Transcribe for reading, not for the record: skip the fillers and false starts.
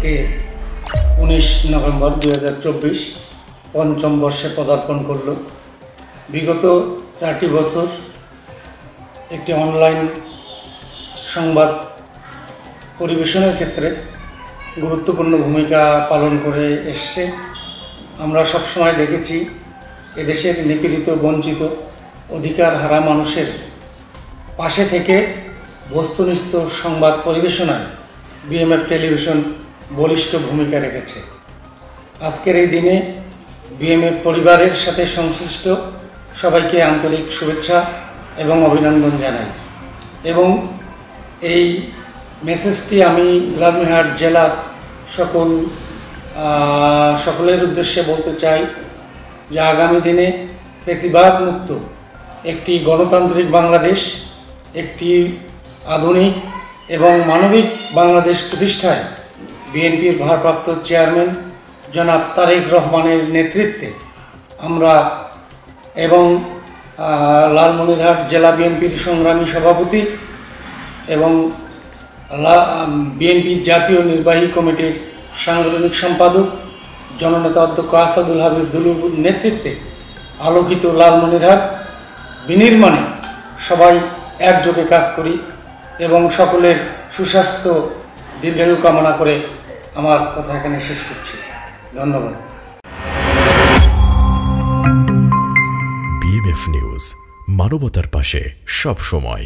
আজকে 19 নভেম্বর 2024 পঞ্চম বর্ষে পদার্পণ করল। বিগত 4টি বছর একটি অনলাইন সংবাদ পরিবেশনের ক্ষেত্রে গুরুত্বপূর্ণ ভূমিকা পালন করে এসছে। আমরা সবসময় দেখেছি এদেশের নিপীড়িত, বঞ্চিত, অধিকার হারা মানুষের পাশে থেকে বস্তুনিষ্ঠ সংবাদ পরিবেশনায় বিএমএফ টেলিভিশন বলিষ্ঠ ভূমিকা রেখেছে। আজকের এই দিনে বিএমএফ পরিবারের সাথে সংশ্লিষ্ট সবাইকে আন্তরিক শুভেচ্ছা এবং অভিনন্দন জানাই এবং এই মেসেজটি আমি লালমনিরহাট জেলার সকলের উদ্দেশ্যে বলতে চাই যে আগামী দিনে ফ্যাসিবাদ মুক্ত একটি গণতান্ত্রিক বাংলাদেশ, একটি আধুনিক এবং মানবিক বাংলাদেশ প্রতিষ্ঠায় বিএনপির ভারপ্রাপ্ত চেয়ারম্যান জনাব তারেক রহমানের নেতৃত্বে আমরা এবং লালমনিরহাট জেলা বিএনপির সংগ্রামী সভাপতি এবং বিএনপির জাতীয় নির্বাহী কমিটির সাংগঠনিক সম্পাদক জননেতা অধ্যক্ষ আসাদুল হাবিব দুলুর নেতৃত্বে আলোকিত লালমনিরহাট বিনির্মাণে সবাই একযোগে কাজ করি এবং সকলের সুস্বাস্থ্য দীর্ঘায়ু কামনা করে আমার কথা এখানে শেষ করছি। ধন্যবাদ। বিএমএফ নিউজ, মানবতার পাশে সব সময়।